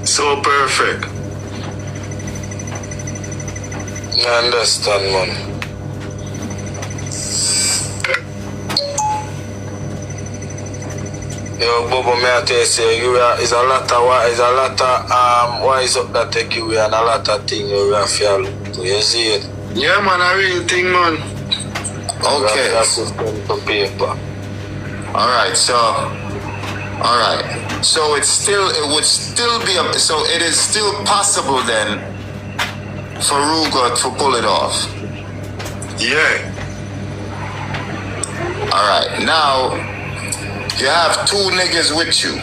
So perfect. I understand, man. Yo, Bobo, may I tell you, say, is a lot of wise up that take you and a lot of things you have to look to. You see it? Yeah, man, a real thing, man. Okay. That's to paper. Alright, so it would still be so it is still possible then for Ruger to pull it off. Yeah. Alright, now you have two niggas with you.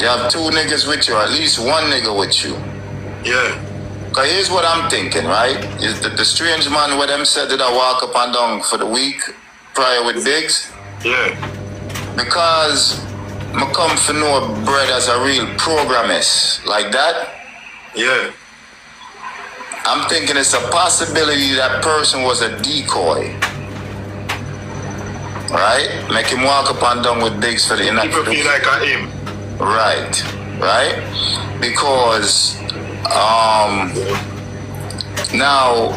You have two niggas with you, or at least one nigga with you. Yeah. Cause here's what I'm thinking, right? Is the strange man with them said that I walk up and down for the week prior with Biggs? Yeah. Because I come for know bread as a real programmist like that. Yeah. I'm thinking it's a possibility that person was a decoy. Right? Make him walk up and down with Biggs for the inner. People feel like I am. Right. Because now,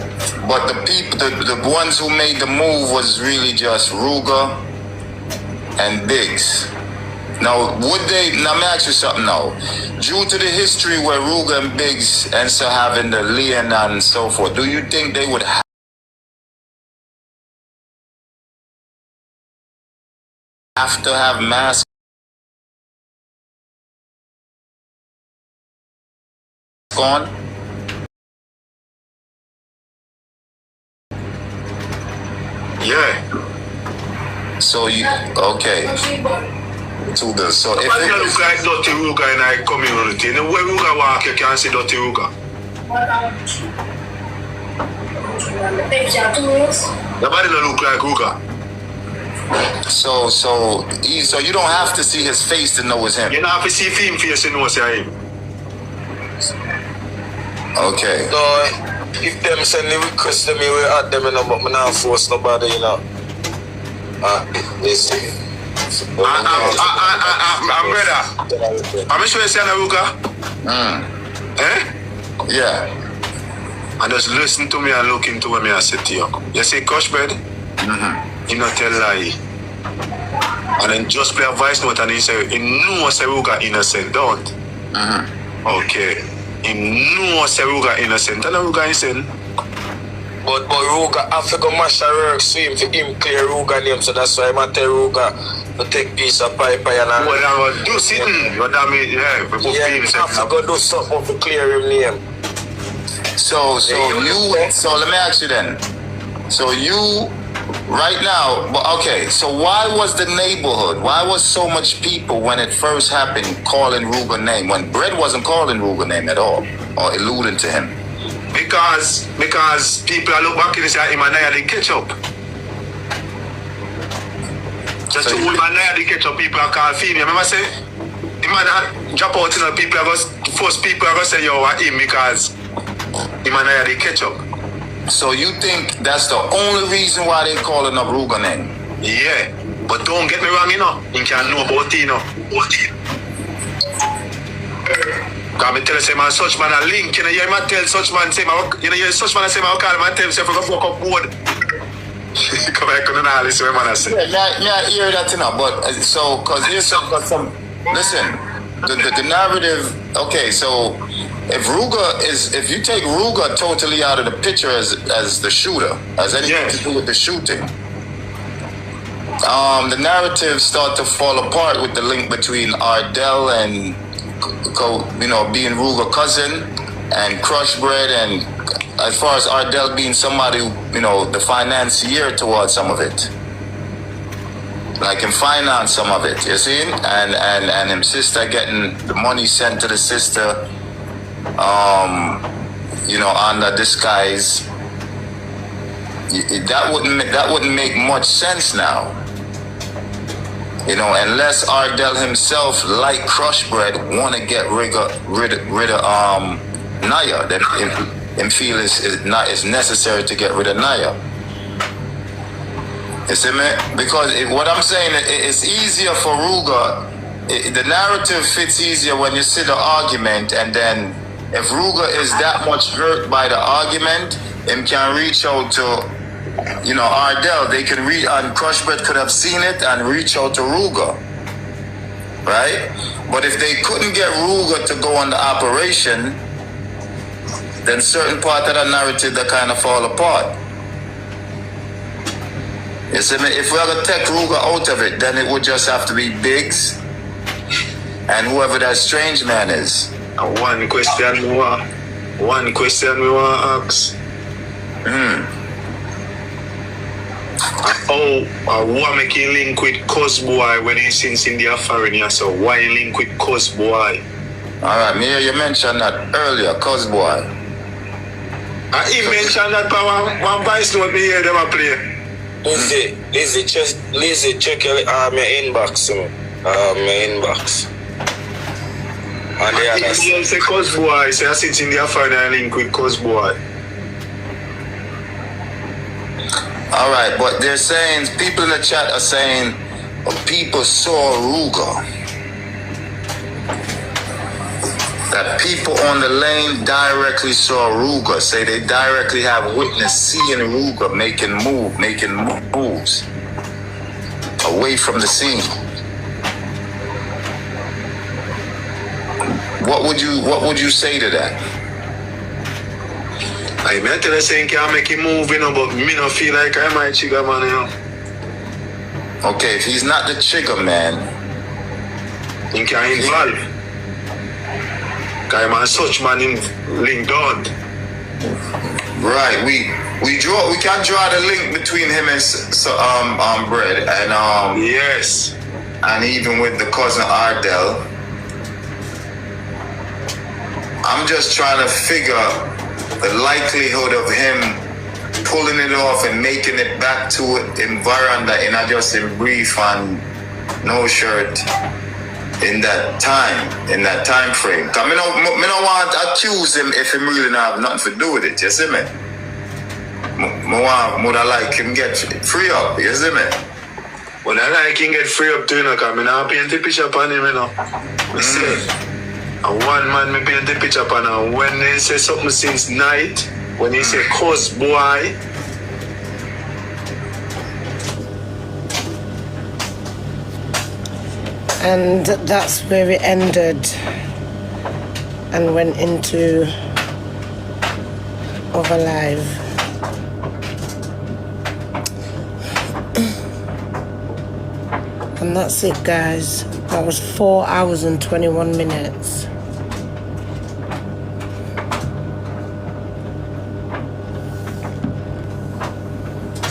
but the people, the ones who made the move was really just Ruger and Biggs. Now, would they, now let me ask you something now. Due to the history where Ruger and Biggs and so having the lien and so forth, do you think they would have to have masks on? Yeah. So you, okay. So if I look like Dirty Ruger in our community. You know, where Ruger walk, you can't see Dirty Ruger. Nobody don't look like Ruger. So you don't have to see his face to know it's him. You don't have to see him face to know it's him. Okay. So, if them send the request to me, we add them, you know, but I not force nobody, you know. I'm brother. I'm sure you say Ruger. Eh? Yeah. And just listen to me and look into what me I say to you. You see Kush bread? You not tell lie. And then just play a voice note and he say, he knows Ruger innocent, don't? Okay. He knows Ruger innocent. Tell Ruger innocent. But Ruger, I have to go mash a work swim for him clear Ruger name, so that's why I tell Ruger to take piece of pipe and all. Well, I will do something. But I mean, yeah, I have to go do something to clear him name. So let me ask you then. So you, right now, okay, so why was the neighborhood, why was so much people when it first happened calling Ruger name, when Brett wasn't calling Ruger name at all, or alluding to him? Because people are look back and say, him and I the ketchup. Just to hold man the ketchup, people are called female. Remember say, the man drop out, you know, people are first people are going to say, yo, what him, because him and I the ketchup. So you think that's the only reason why they calling up Ruger name? Yeah, but don't get me wrong, you know. You can know about it, you know. Because I tell you, man, such man a link, you know, you might tell such man, say, you know, such man say, man, call him and tell him, say, if I go fuck up board. Come back on the listen, what man I say. Yeah, I hear that, you know, but so, because here's some, listen, the narrative, okay, so if you take Ruger totally out of the picture as the shooter, as anything to do with the shooting, the narrative start to fall apart with the link between Ardell and, you know, being Ruger cousin and Crush Bread, and as far as Ardell being somebody, you know, the financier towards some of it. Like him finance some of it, you see? And him sister getting the money sent to the sister, you know, under disguise. That wouldn't make much sense now. You know, unless Ardell himself, like Crush Bread, want to get rid of Naya, then him feel it's necessary to get rid of Naya. You see me? Because what I'm saying, it's easier for Ruger the narrative fits easier when you see the argument, and then if Ruger is that much hurt by the argument, him can reach out to, Ardell. They can reach, and Crushbread could have seen it and reach out to Ruger, right? But if they couldn't get Ruger to go on the operation, then certain part of the narrative that kind of fall apart. You see me? If we are gonna take Ruger out of it, then it would just have to be Biggs and whoever that strange man is. One question we want ask. What make you link with Cosboy when he since in the foreign here? So why link with Cosboy? Alright, me you mentioned that earlier, Cosboy. He mentioned that by one voice note me hear them a play. Lizzie, check your inbox. My inbox. And the others. He say Cosboy, so I sit in the foreign and link with Cosboy. Alright, but they're saying, people in the chat are saying, people saw Ruger. That people on the lane directly saw Ruger. Say they directly have witness seeing Ruger making moves away from the scene. What would you say to that? I may tell you saying can make him move, but me no feel like I'm my trigger man, Okay, if he's not the trigger man, he can involve. I'm such man in linked on. Right, we can draw the link between him and Bread and yes, and even with the cousin Ardell. I'm just trying to figure the likelihood of him pulling it off and making it back to it in veranda and not just in brief and no shirt. In that time frame. Cause me no want to accuse him if he really not have nothing to do with it, you see me? I like him get free up, you see me? Well, I like him get free up too, cause me not paint the picture upon him, And one man me paint the picture upon him. When they say something since night, when he say Cosboy, and that's where it ended and went into Other Live. And that's it, guys. That was 4 hours and 21 minutes.